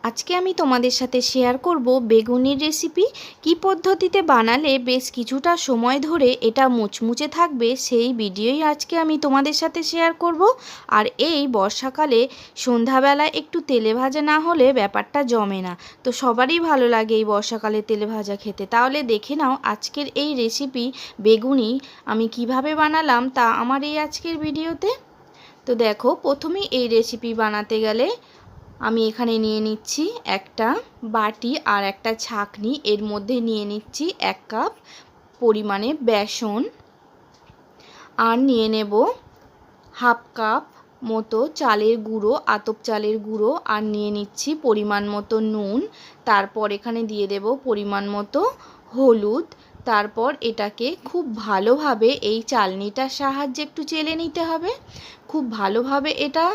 আজকে আমি তোমাদের সাথে শেয়ার করব বেগুনের রেসিপি। কি পদ্ধতিতে বানালে বেশ কিছুটা সময় ধরে এটা মুচমুচে থাকবে সেই ভিডিওই আজকে আমি তোমাদের সাথে শেয়ার করব। আর এই বর্ষাকালে সন্ধ্যাবেলা একটু তেলে ভাজা না হলে ব্যাপারটা জমে না। তো সবারই ভালো লাগে এই বর্ষাকালে তেলে ভাজা খেতে। তাহলে দেখে নাও আজকের এই রেসিপি বেগুনি আমি কিভাবে বানালাম তা আমার এই আজকের ভিডিওতে। তো দেখো, প্রথমেই এই রেসিপি বানাতে গেলে আমি এখানে নিয়ে নিচ্ছি একটা বাটি আর একটা ছাঁকনি, এর মধ্যে নিয়ে নিচ্ছি 1 কাপ পরিমাণে বেসন, আর নিয়ে নেব হাফ কাপ মতো চালের গুঁড়ো, আতপ চালের গুঁড়ো, আর নিয়ে নিচ্ছি পরিমাণ মতো নুন। তারপর এখানে দিয়ে দেব পরিমাণ মতো হলুদ। তারপর এটাকে খুব ভালোভাবে এই চালনিটার সাহায্যে একটু চেলে নিতে হবে। খুব ভালোভাবে এটা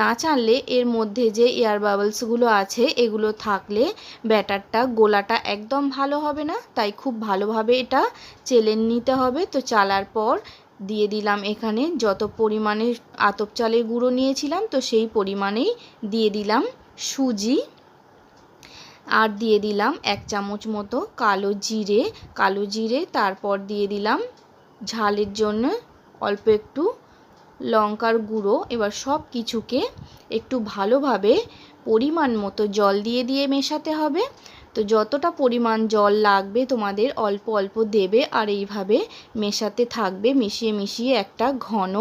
না চাললে এর মধ্যে যে এয়ার বাবলসগুলো আছে এগুলো থাকলে ব্যাটারটা গোলাটা একদম ভালো হবে না, তাই খুব ভালোভাবে এটা চেলে নিতে হবে। তো চালার পর দিয়ে দিলাম এখানে যত পরিমাণে আতপ চালের গুঁড়ো নিয়েছিলাম তো সেই পরিমাণেই দিয়ে দিলাম সুজি, আর দিয়ে দিলাম 1 চামচ মতো কালো জিরে। তারপর দিয়ে দিলাম ঝালের জন্য অল্প একটু লঙ্কার গুঁড়ো। এবার সব কিছুকে একটু ভালোভাবে পরিমাণ মতো জল দিয়ে মেশাতে হবে। তো যতটা পরিমাণ জল লাগবে তোমাদের অল্প অল্প দেবে, আর এইভাবে মেশাতে থাকবে। মিশিয়ে মিশিয়ে একটা ঘন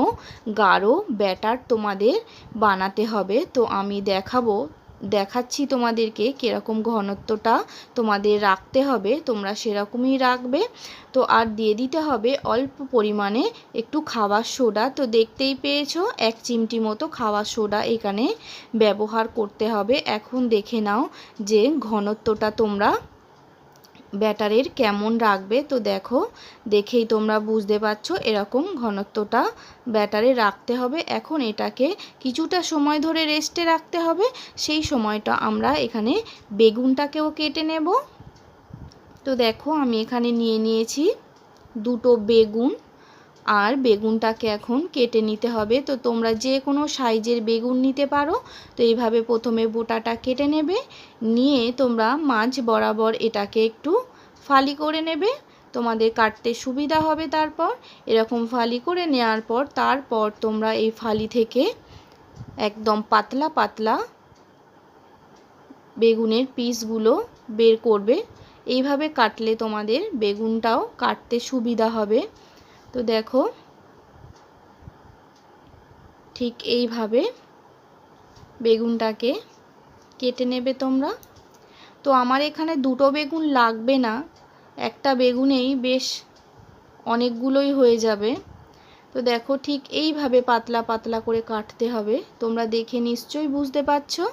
গাঢ় ব্যাটার তোমাদের বানাতে হবে। তো আমি দেখাচ্ছি তোমাদেরকে কীরকম ঘনত্বটা তোমাদের রাখতে হবে, তোমরা সেরকমই রাখবে। তো আর দিয়ে দিতে হবে অল্প পরিমাণে একটু খাবার সোডা। তো দেখতেই পেয়েছো 1 চিমটি মতো খাবার সোডা এখানে ব্যবহার করতে হবে। এখন দেখে নাও যে ঘনত্বটা তোমরা ব্যাটারের কেমন রাখবে। তো দেখো, দেখেই তোমরা বুঝতে পারছো এরকম ঘনত্বটা ব্যাটারে রাখতে হবে। এখন এটাকে কিছুটা সময় ধরে রেস্টে রাখতে হবে। সেই সময়টা আমরা এখানে বেগুনটাকেও কেটে নেব। তো দেখো, আমি এখানে নিয়ে নিয়েছি 2টো বেগুন, আর বেগুনটাকে এখন কেটে নিতে হবে। তো তোমরা যে কোনো সাইজের বেগুন নিতে পারো। তো এইভাবে প্রথমে বোটাটা কেটে নেবে, নিয়ে তোমরা মাঝ বরাবর এটাকে একটু ফালি করে নেবে, তোমাদের কাটতে সুবিধা হবে। তারপর এরকম ফালি করে নেওয়ার পর তারপর তোমরা এই ফালি থেকে একদম পাতলা পাতলা বেগুনের পিসগুলো বের করবে। এইভাবে কাটলে তোমাদের বেগুনটাও কাটতে সুবিধা হবে। তো দেখো, ঠিক এইভাবে বেগুনটাকে কেটে নেবে তোমরা। তো আমার এখানে 2টো বেগুন লাগবে না, একটা বেগুনেই বেশ অনেকগুলোই হয়ে যাবে। তো দেখো, ঠিক এইভাবে পাতলা পাতলা করে কাটতে হবে। তোমরা দেখে নিশ্চয়ই বুঝতে পারছো,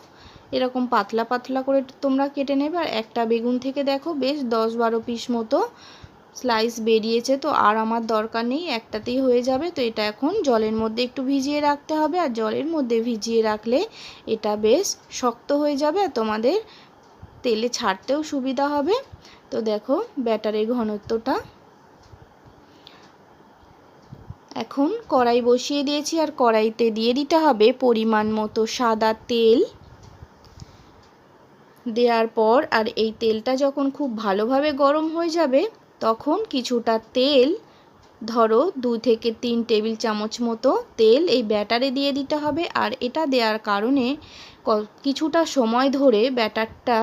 এরকম পাতলা পাতলা করে তোমরা কেটে নেবে। আর একটা বেগুন থেকে দেখো বেশ 10-12 পিস মতো স্লাইস বেরিয়েছে। তো আর আমার দরকার নেই, একটাতেই হয়ে যাবে। তো এটা এখন জলের মধ্যে একটু ভিজিয়ে রাখতে হবে, আর জলের মধ্যে ভিজিয়ে রাখলে এটা বেশ শক্ত হয়ে যাবে আর তোমাদের তেলে ছাড়তেও সুবিধা হবে। তো দেখো ব্যাটারের ঘনত্বটা। এখন কড়াই বসিয়ে দিয়েছি, আর কড়াইতে দিয়ে দিতে হবে পরিমাণ মতো সাদা তেল। দেওয়ার পর আর এই তেলটা যখন খুব ভালোভাবে গরম হয়ে যাবে তখন কিছুটা তেল, ধরো 2 থেকে 3 টেবিল চামচ মতো তেল এই ব্যাটারে দিয়ে দিতে হবে। আর এটা দেওয়ার কারণে কিছুটা সময় ধরে ব্যাটারটা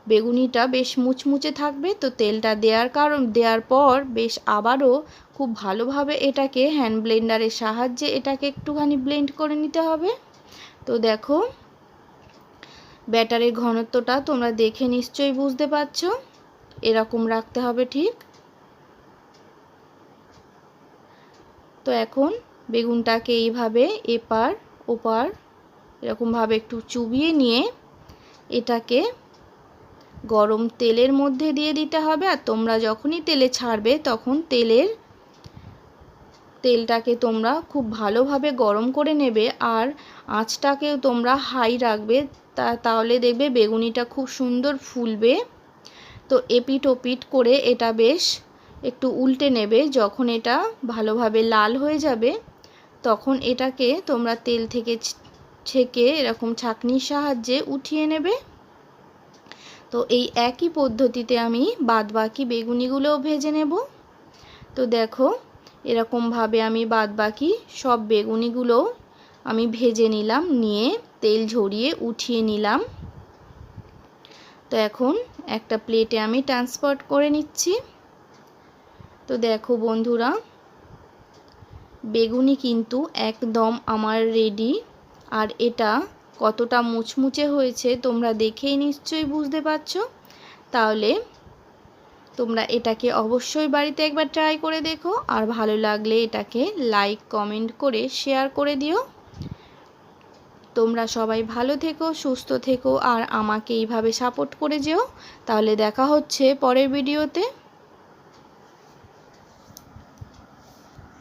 বেগুনিটা বেশ মুচমুচে থাকবে। তো তেলটা দেওয়ার পর বেশ আবারও খুব ভালোভাবে এটাকে হ্যান্ড ব্লেন্ডারের সাহায্যে এটাকে একটুখানি ব্লেন্ড করে নিতে হবে। তো দেখো, ব্যাটারের ঘনত্বটা তোমরা দেখে নিশ্চয়ই বুঝতে পারছো, এরকম রাখতে হবে ঠিক। তো এখন বেগুনটাকে এইভাবে এপার ওপার এরকমভাবে একটু চুবিয়ে নিয়ে এটাকে গরম তেলের মধ্যে দিয়ে দিতে হবে। আর তোমরা যখনই তেলে ছাড়বে তখন তেলটাকে তোমরা খুব ভালোভাবে গরম করে নেবে, আর আঁচটাকেও তোমরা হাই রাখবে। তাহলে দেখবে বেগুনিটা খুব সুন্দর ফুলবে। তো এপিট ওপিট করে এটা বেশ একটু উল্টে নেবে। যখন এটা ভালোভাবে লাল হয়ে যাবে তখন এটাকে তোমরা তেল থেকে ছেঁকে এরকম ছাঁকনির সাহায্যে উঠিয়ে নেবে। তো এই একই পদ্ধতিতে আমি বাদবাকি বেগুনিগুলোও ভেজে নেব। তো দেখো এরকমভাবে আমি বাদবাকি সব বেগুনিগুলো আমি ভেজে নিলাম, নিয়ে তেল ঝরিয়ে উঠিয়ে নিলাম। তো এখন একটা প্লেটে আমি ট্রান্সফার করে নিচ্ছি। তো দেখো বন্ধুরা, বেগুনি কিন্তু একদম আমার রেডি। আর এটা কতটা মুচমুচে হয়েছে তোমরা দেখেই নিশ্চয়ই বুঝতে পারছো। তাহলে তোমরা এটাকে অবশ্যই বাড়িতে একবার ট্রাই করে দেখো, আর ভালো লাগলে এটাকে লাইক কমেন্ট করে শেয়ার করে দিও। তোমরা সবাই ভালো থেকো, সুস্থ থেকো, আর আমাকে এইভাবে সাপোর্ট করে যেও। তাহলে দেখা হচ্ছে পরের ভিডিওতে।